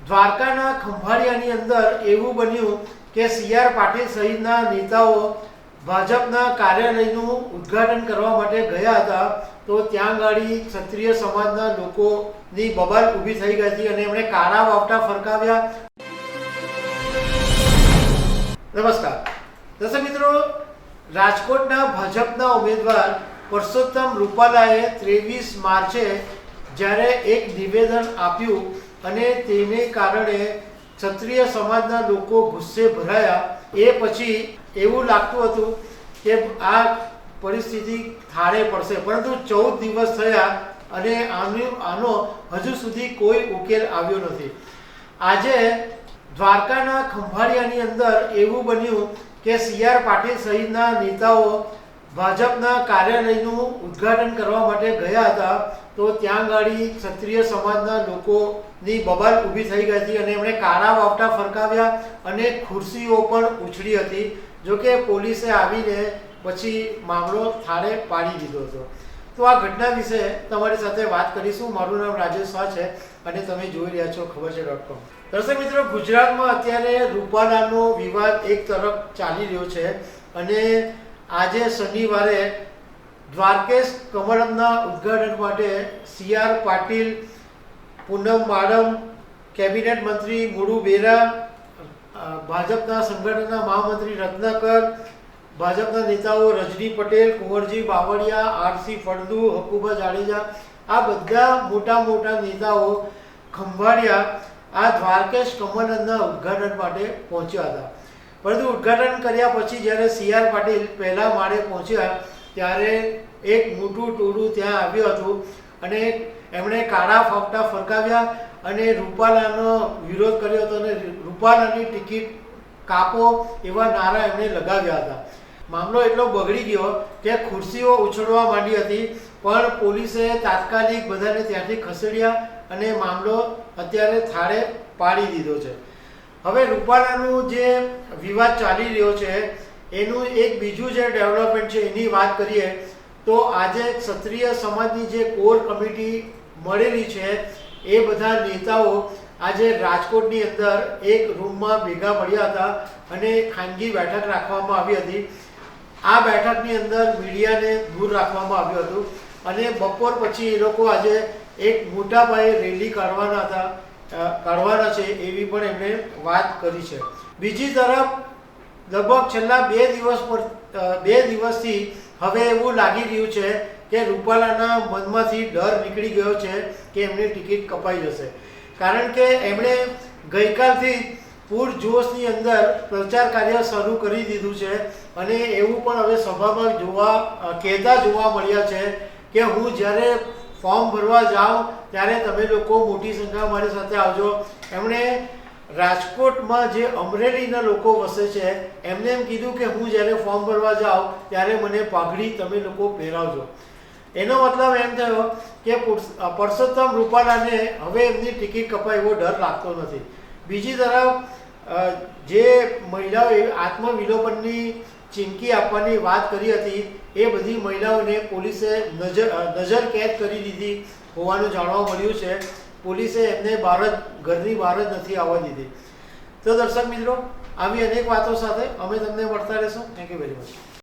દ્વારકાના ખંભાળિયાની અંદર એવું બન્યું કે સી.આર. પાટીલ સહિતના નેતાઓ ભાજપના કાર્યાલયનું ઉદ્ઘાટન કરવા માટે ગયા હતા, તો ત્યાં ગાડી ક્ષત્રિય સમાજના લોકોની બબાલ ઊભી થઈ ગઈ હતી અને એમણે કાળા વાવટા ફરકાવ્યા. નમસ્કાર દર્શક મિત્રો, રાજકોટના ભાજપના ઉમેદવાર પરસોત્તમ રૂપાલાએ 23 માર્ચે જ્યારે એક નિવેદન આપ્યું અને તેને કારણે ક્ષત્રિય સમાજના લોકો ગુસ્સે ભરાયા. એ પછી એવું લાગતું હતું કે આ પરિસ્થિતિ થાળે પડશે, પરંતુ 14 દિવસ થયા અને આનો હજુ સુધી કોઈ ઉકેલ આવ્યો નથી. આજે દ્વારકાના ખંભાળિયાની અંદર એવું બન્યું કે સી.આર. પાટીલ સહિતના નેતાઓ ભાજપના કાર્યાલયનું ઉદ્ઘાટન કરવા માટે ગયા હતા, તો ત્યાં ગાડી ક્ષત્રિય સમાજના લોકોની બબાલ ઊભી થઈ ગઈ હતી અને એમણે કાળા વાવટા ફરકાવ્યા અને ખુરશીઓ પણ ઉછળી હતી. જોકે પોલીસે આવીને પછી મામલો થાળે પાડી દીધો હતો. તો આ ઘટના વિશે તમારી સાથે વાત કરીશું. મારું નામ રાજેશ શાહ છે અને તમે જોઈ રહ્યા છો ખબરછે.com. દર્શક મિત્રો, ગુજરાતમાં અત્યારે રૂપાલાનો વિવાદ એક તરફ ચાલી રહ્યો છે અને આજે શનિવારે દ્વારકેશ કમળમના ઉદ્ઘાટન માટે સી.આર. પાટીલ, પૂનમ માડમ, કેબિનેટ મંત્રી મુળુ બેરા, ભાજપના સંગઠનના મહામંત્રી રત્નાકર, ભાજપના નેતાઓ રજની પટેલ, કુંવરજી બાવળિયા, આર.સી. ફળદુ, હકુબા જાડેજા, આ બધા મોટા નેતાઓ ખંભાળિયા આ દ્વારકેશ કમળમના ઉદ્ઘાટન માટે પહોંચ્યા હતા. પરંતુ ઉદ્ઘાટન કર્યા પછી જ્યારે સી.આર. પાટીલ પહેલા માળે પહોંચ્યા ત્યારે એક મોટું ટોળું ત્યાં આવ્યું હતું અને એમણે કાળા ફાવટા ફરકાવ્યા અને રૂપાલાનો વિરોધ કર્યો હતો અને રૂપાલાની ટિકિટ કાપો એવા નારા એમણે લગાવ્યા હતા. મામલો એટલો બગડી ગયો કે ખુરશીઓ ઉછળવા માંડી હતી, પણ પોલીસે તાત્કાલિક બધાને ત્યાંથી ખસેડ્યા અને મામલો અત્યારે થાળે પાડી દીધો છે. હવે રૂપાલાનું જે વિવાદ ચાલી રહ્યો છે એનું એક બીજું જે ડેવલપમેન્ટ છે એની વાત કરીએ તો આજે ક્ષત્રિય સમાજની જે કોર કમિટી મળેલી છે એ બધા નેતાઓ આજે રાજકોટની અંદર એક રૂમમાં ભેગા મળ્યા હતા અને ખાનગી બેઠક રાખવામાં આવી હતી. આ બેઠકની અંદર મીડિયાને દૂર રાખવામાં આવ્યું હતું અને બપોર પછી એ લોકો આજે એક મોટા પાયે રેલી કાઢવાના છે એવી પણ એમણે વાત કરી છે. બીજી તરફ લગભગ છેલ્લા 2 દિવસથી હવે એવું લાગી રહ્યું છે કે રૂપાલાના મનમાંથી ડર નીકળી ગયો છે કે એમની ટિકિટ કપાઈ જશે, કારણ કે એમણે ગઈકાલથી પૂરજોશની અંદર પ્રચાર કાર્ય શરૂ કરી દીધું છે અને એવું પણ હવે સભામાં કહેતા જોવા મળ્યા છે કે હું જ્યારે ફોર્મ ભરવા જાઉં ત્યારે તમે લોકો મોટી સંખ્યામાં મારી સાથે આવજો. એમણે રાજકોટમાં જે અમરેલીના લોકો વસે છે એમને એમ કીધું કે હું જ્યારે ફોર્મ ભરવા જાઉં ત્યારે મને પાઘડી તમે લોકો પહેરાવજો. એનો મતલબ એમ થયો કે પરસોત્તમ રૂપાલાને હવે એમની ટિકિટ કપાય એવો ડર લાગતો નથી. બીજી તરફ જે મહિલાઓએ આત્મવિલોપનની ચીમકી આપવાની વાત કરી હતી એ બધી મહિલાઓને પોલીસે નજર કેદ કરી દીધી હોવાનું જાણવા મળ્યું છે. પોલીસે એમને ઘરની બહાર જ નથી આવવા દીધી. તો દર્શક મિત્રો, આવી અનેક વાતો સાથે અમે તમને મળતા રહીશું. Thank you very much.